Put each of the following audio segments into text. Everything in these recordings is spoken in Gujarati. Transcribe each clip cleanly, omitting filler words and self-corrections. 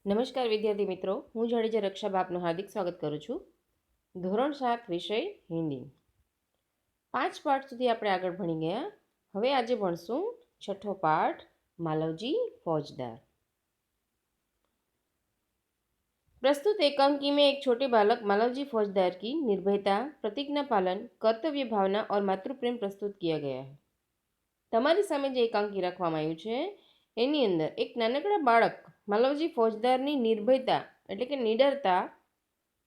નમસ્કાર વિદ્યાર્થી મિત્રો, હું જાડેજા રક્ષા આપનું હાર્દિક સ્વાગત કરું છું. ધોરણ 7 વિષય હિન્દી. 5 પાઠ સુધી આપણે આગળ ભણી ગયા. હવે આજે ભણશું છઠ્ઠો પાઠ, માલવજી फौजदार. प्रस्तुत एकांकी में एक छोटे बालक मालवजी फौजदार की निर्भयता, प्रतिज्ञा पालन, कर्तव्य भावना और मातृप्रेम प्रस्तुत किया गया है. તમારી સામે જે એકાંકી રાખવામાં આવ્યું છે એની અંદર એક નાનકડા બાળક માલવજી ફૌજદારની નિર્ભયતા એટલે કે નિડરતા,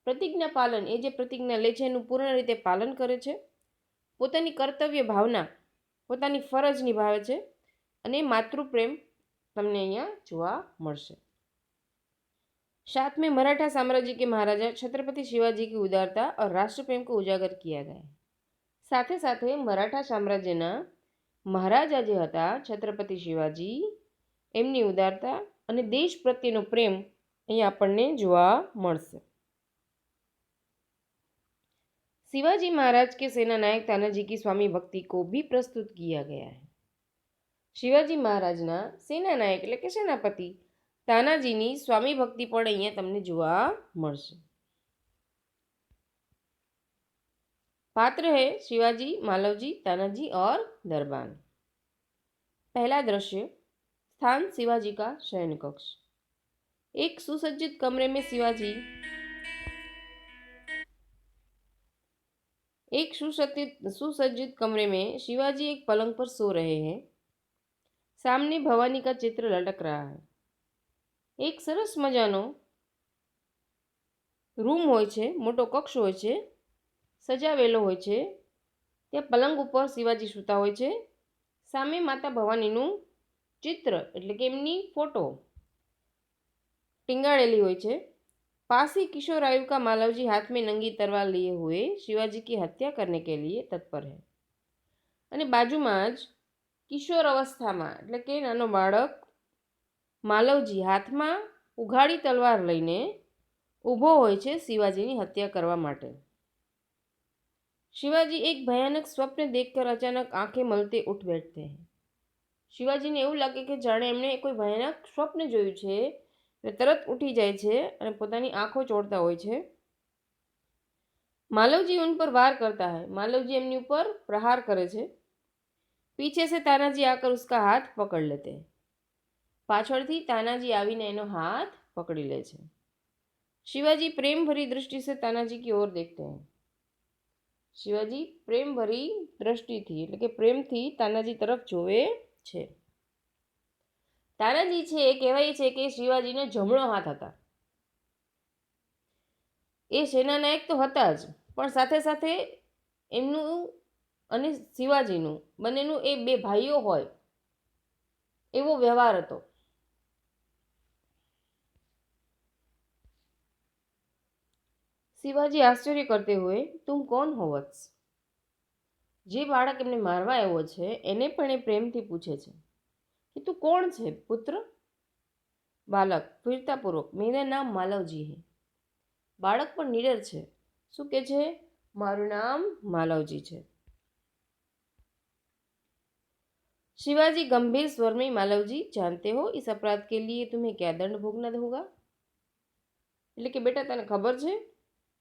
પ્રતિજ્ઞા પાલન એ જે પ્રતિજ્ઞા લે છે એનું પૂર્ણ રીતે પાલન કરે છે, પોતાની કર્તવ્ય ભાવના પોતાની ફરજ નિભાવે છે અને માતૃપ્રેમ તમને અહીંયા જોવા મળશે. साथ में मराठा साम्राज्य के महाराजा छत्रपति शिवाजी की उदारता और राष्ट्र प्रेम को उजागर किया गया. સાથે સાથે મરાઠા સામ્રાજ્યના મહારાજા જે હતા છત્રપતિ શિવાજી, એમની ઉદારતા અને દેશ પ્રત્યેનો પ્રેમ અહીં આપણને જોવા મળશે. शिवाजी महाराज के सेना नायक तानाजी की स्वामी भक्ति को भी प्रस्तुत किया गया है. શિવાજી મહારાજના સેના નાયક એટલે કે સેનાપતિ તાનાજીની સ્વામી ભક્તિ પણ અહીંયા તમને જોવા મળશે. पात्र है शिवाजी, मालवजी, तानाजी और दरबान. पहला दृश्य, स्थान शिवाजी का शयन कक्ष. एक सुसज्जित कमरे में शिवाजी सुसज्जित कमरे में शिवाजी एक पलंग पर सो रहे हैं. सामने भवानी का चित्र लटक रहा है. एक सरस मजानो रूम होय छे, मोटो कक्ष होय छे, સજાવેલો હોય છે. ત્યાં પલંગ ઉપર શિવાજી સૂતા હોય છે. સામે માતા ભવાનીનું ચિત્ર એટલે કે એમની ફોટો ટીંગાડેલી હોય છે. पास ही किशोर आयु का मालवजी हाथ में नंगी तलवार लिए हुए शिवाजी की हत्या करने के लिए तत्पर है. અને બાજુમાં જ કિશોર અવસ્થામાં એટલે કે નાનો બાળક માલવજી હાથમાં ઉઘાડી તલવાર લઈને ઊભો હોય છે શિવાજીની હત્યા કરવા માટે. शिवाजी एक भयानक स्वप्न देखकर अचानक आंखें मलते उठ बैठते हैं. શિવાજીને એવું લાગે કે જાણે એમણે કોઈ ભયાનક સ્વપ્ન જોયું છે એટલે તરત ઉઠી જાય છે અને પોતાની આંખો ચોળતા હોય છે. मालवजी उन पर वार करता है. मालवजी એમની ઉપર પ્રહાર કરે છે. पीछे से तानाजी आकर उसका हाथ पकड़ लेते हैं. પાછળથી તાનાજી આવીને એનો હાથ પકડી લે છે. शिवाजी प्रेम भरी दृष्टि से तानाजी की ओर देखते हैं. શિવાજી પ્રેમ ભરી દ્રષ્ટિથી એટલે કે પ્રેમથી તાનાજી તરફ જોવે છે. તાનાજી છે એ કહેવાય છે કે શિવાજીનો જમણો હાથ હતા. એ સેનાનાયક તો હતા જ, પણ સાથે સાથે એમનું અને શિવાજીનું બંનેનું એ બે ભાઈઓ હોય એવો વ્યવહાર હતો. શિવાજી આશ્ચર્ય કરતે हुए, तुम कौन हो वत्स? જે બાળક એમને મારવા આવ્યો છે એને પણ એ પ્રેમથી પૂછે છે કે તું કોણ છે પુત્ર? બાલક વીરતાપૂર્વક, મેરા નામ માલવજી હે. બાળક પણ નિડર છે. શું કે છે? મારું નામ માલવજી છે. शिवाजी गंभीर स्वर में, मालवजी जानते हो इस अपराध के लिए तुम्हें क्या दंड भोगना होगा? એટલે કે બેટા તને ખબર છે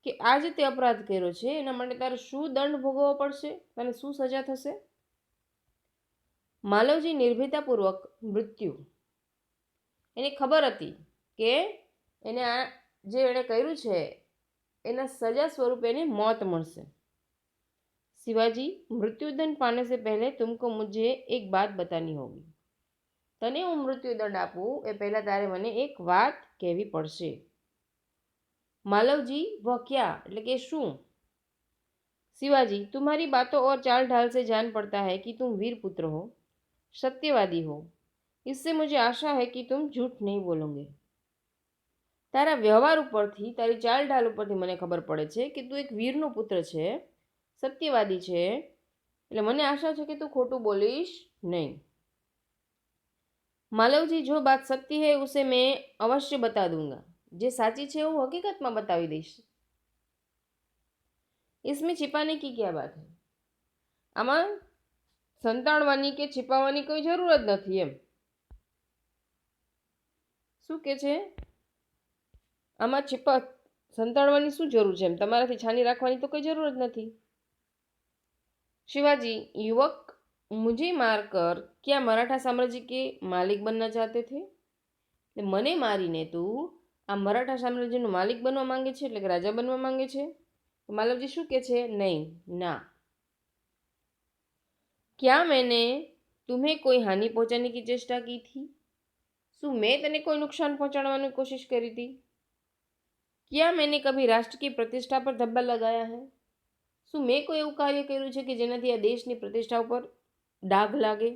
કે આ જે તે અપરાધ કર્યો છે એના માટે તારે શું દંડ ભોગવવો પડશે, તને શું સજા થશે? માલવજી નિર્ભયતાપૂર્વક મૃત્યુ. એને ખબર હતી કે એને આ જે એણે કર્યું છે એના સજા સ્વરૂપે એને મોત મળશે. शिवाजी, मृत्युदंड पाने से पहले तुमको मुझे एक बात बतानी होगी. तने હું મૃત્યુદંડ આપું એ પહેલા તારે મને એક વાત કહેવી પડશે. मालवजी, वह क्या એટલે કે શું? शिवाजी, तुम्हारी बातों और चाल ढाल से जान पड़ता है कि तुम वीर पुत्र हो, सत्यवादी हो. इससे मुझे आशा है कि तुम झूठ नहीं बोलोगे. તારા વ્યવહાર ઉપરથી, તારી ચાલ ઢાલ ઉપરથી મને ખબર પડે છે કે તું એક વીરનો પુત્ર છે, સત્યવાદી છે, એટલે મને આશા છે કે તું ખોટું બોલીશ નહીં. मालवजी, जो बात सत्य है उसे मैं अवश्य बता दूंगा. જે સાચી છે હું હકીકતમાં બતાવી દઈશ. इसमें छिपाने की क्या बात है? આમાં સંતાડવાની કે छिपावવાની કોઈ જરૂર જ નથી એમ. શું કે છે? આમાં छिपा સંતાડવાની શું જરૂર છે? એમ તમારાથી छानी રાખવાની તો કોઈ જરૂર જ નથી. शिवाजी, युवक मुझे मारकर क्या मराठा साम्राज्य के मालिक बनना चाहते थे? મને મારીને તું આ મરાઠા સામ્રાજ્યનો માલિક બનવા માંગે છે, એટલે કે રાજા બનવા માંગે છે? માલવજી શું કહે છે? નહીં, ના. क्या मैंने तुम्हें कोई हानि पहुंचाने की चेष्टा की थी? શું મેં તને કોઈ નુકસાન પહોંચાડવાની કોશિશ કરી હતી? क्या मैंने कभी राष्ट्र की प्रतिष्ठा पर धब्बा लगाया है? શું મેં કોઈ એવું કાર્ય કર્યું છે કે જેનાથી આ દેશની પ્રતિષ્ઠા ઉપર ડાઘ લાગે?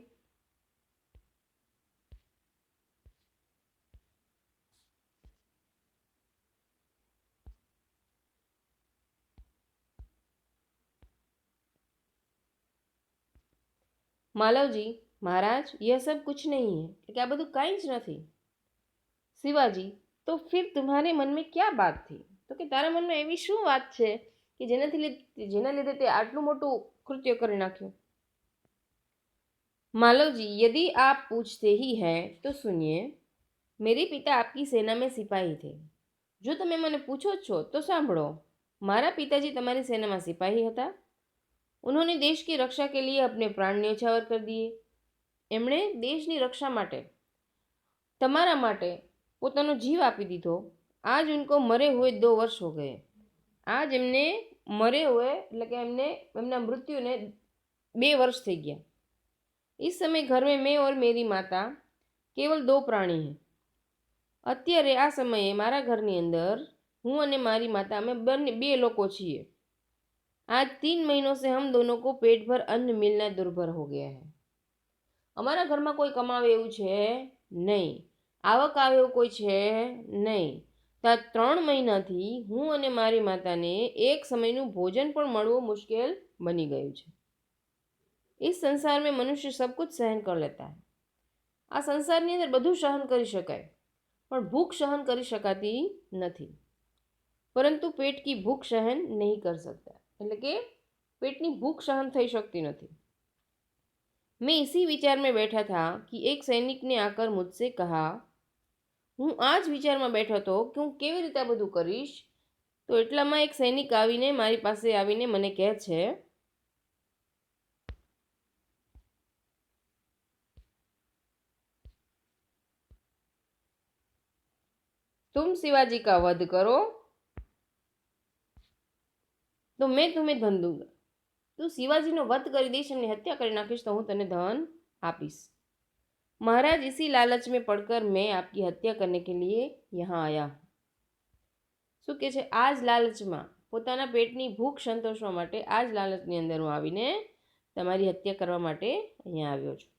मालवजी, महाराज यह सब कुछ नहीं है, એટલે કે આ બધું કાંઈ જ નથી. શિવાજી, તો फिर तुम्हारे मन में क्या बात थी? તો કે તારા મનમાં એવી શું વાત છે કે જેના લીધે તે આટલું મોટું કૃત્ય કરી નાખ્યું? मालवजी, यदि आप पूछते ही हैं तो सुनिए. मेरे पिता आपकी सेना में सिपाही थे. જો તમે મને પૂછો છો તો સાંભળો. મારા પિતાજી તમારી સેનામાં સિપાही હતા. उन्होंने देश की रक्षा के लिए अपने प्राण न्यौछावर कर दिए. એમણે દેશની રક્ષા માટે તમારા માટે પોતાનો જીવ આપી દીધો. આજ ઉनको મરે हुए 2 વર્ષ हो गए. આજ એમને મરે हुए એટલે કે એમના મૃત્યુને 2 વર્ષ થઈ ગયા. इस समय घर में मैं और मेरी माता केवल 2 प्राणी हैं. અત્યારે આ સમયે મારા ઘરની અંદર હું અને મારી માતા અમે બંને 2 લોકો છીએ. आज 3 महीनों से हम दोनों को पेट भर अन्न मिलना दुर्भर हो गया है. અમારા ઘરમાં કોઈ કમાવે એવું છે નહીં, આવક આવે એવું કોઈ છે નહીં. તો આ 3 મહિનાથી હું અને મારી માતાને એક સમયનું ભોજન પણ મળવું મુશ્કેલ બની ગયું છે. इस संसार में मनुष्य सब कुछ सहन कर लेता है. આ સંસારની અંદર બધું સહન કરી શકાય, પણ ભૂખ સહન કરી શકાતી નથી. પરંતુ પેટ કી ભૂખ સહન નહીં कर सकता. એટલે કે પેટની ભૂખ સહન થઈ શકતી નથી. मैं इसी विचार में बैठा था कि एक सैनिक ने आकर मुझसे कहा. હું આ જ વિચારમાં બેઠો હતો કે હું કેવી રીતે આ બધું કરીશ. તો એટલામાં એક સૈનિક આવીને મારી પાસે આવીને મને કહે છે, तुम शिवाजी का वध करो तो मैं तुम्हें धन दूंगा. તું શિવાજીનો વધ કરી દઈશ અને હત્યા કરી નાખીશ તો હું તને ધન આપીશ. महाराज, इसी लालच में पड़कर मैं आपकी हत्या करने के लिए यहाँ आया. શું કહે છે? આ જ લાલચમાં પોતાના પેટની ભૂખ સંતોષવા માટે આ જ લાલચની અંદર હું આવીને તમારી હત્યા કરવા માટે અહીંયા આવ્યો છું.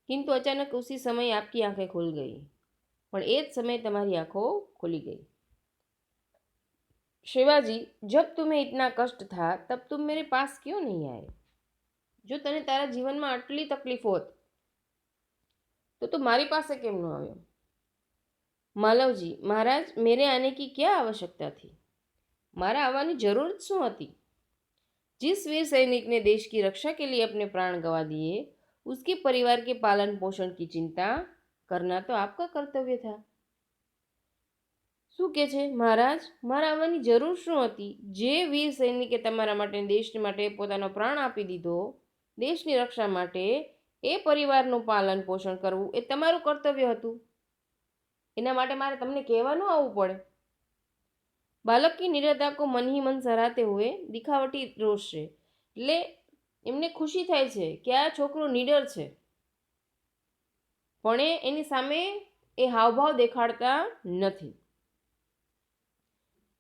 किंतु अचानक उसी समय आपकी आंखें खुल गई. પણ એ જ સમયે તમારી આંખો खुली गई. शिवाजी, जब तुम्हें इतना कष्ट था तब तुम मेरे पास क्यों नहीं आए? જો તને તારા જીવનમાં આટલી તકલીફ હોત तो તું મારી પાસે કેમ ન આવ્યો? मालवजी, महाराज मेरे आने की क्या आवश्यकता थी? मारा आवानी जरूरत शू हती? जिस वीर सैनिक ने देश की रक्षा के लिए अपने प्राण गंवा दिए उसके परिवार के पालन पोषण की चिंता करना तो आपका कर्तव्य था. શું કહે છે? મહારાજ, મારા આવવાની જરૂર શું હતી? જે વીર સૈનિકે તમારા માટે દેશ માટે પોતાનો પ્રાણ આપી દીધો, દેશની રક્ષા માટે, એ પરિવારનું પાલન પોષણ કરવું એ તમારું કર્તવ્ય હતું. એના માટે મારે તમને કહેવાનું આવવું પડે. બાલક કી નિરતા કો મન ही मन સરાહતે हुए દિખાવટી રોષ છે. એટલે એમને ખુશી થાય છે કે આ છોકરો નીડર છે, પણ એની સામે એ હાવભાવ દેખાડતા નથી.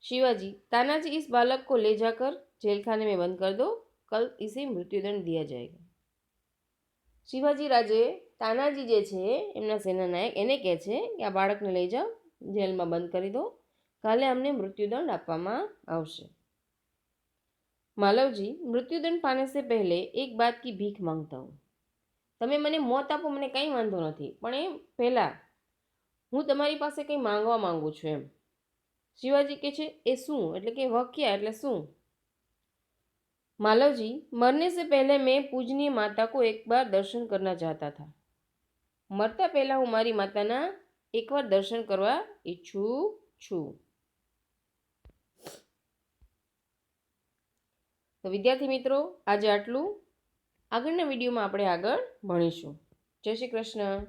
शिवाजी, तानाजी, इस बालक को ले जाकर जेलखाने में बंद कर दो. कल इसे मृत्युदंड दिया जाएगा. શિવાજી રાજે તાનાજી જે છે એમના સેનાનાયક એને કહે છે કે આ બાળકને લઈ જાઓ, જેલમાં બંધ કરી દો, કાલે અમને મૃત્યુદંડ આપવામાં આવશે. मालव जी, मृत्युदंड पाने से पहले एक बात की भीख मांगता हूँ. તમે મને મોત આપો, મને કંઈ વાંધો નથી, પણ એ પહેલાં હું તમારી પાસે કંઈ માંગવા માંગુ છું એમ. શિવાજી કહે છે એ શું? એટલે કે વક્યા એટલે શું? मालव जी, मरने से पहले मैं पूजनीय माता को एक बार दर्शन करना चाहता था. मरता पहला हूँ मारी माताना एक बार दर्शन करवा ઈચ્છું છું. તો વિદ્યાર્થી મિત્રો, આજે આટલું. આગળના વિડીયોમાં આપણે આગળ ભણીશું. જય શ્રી કૃષ્ણ.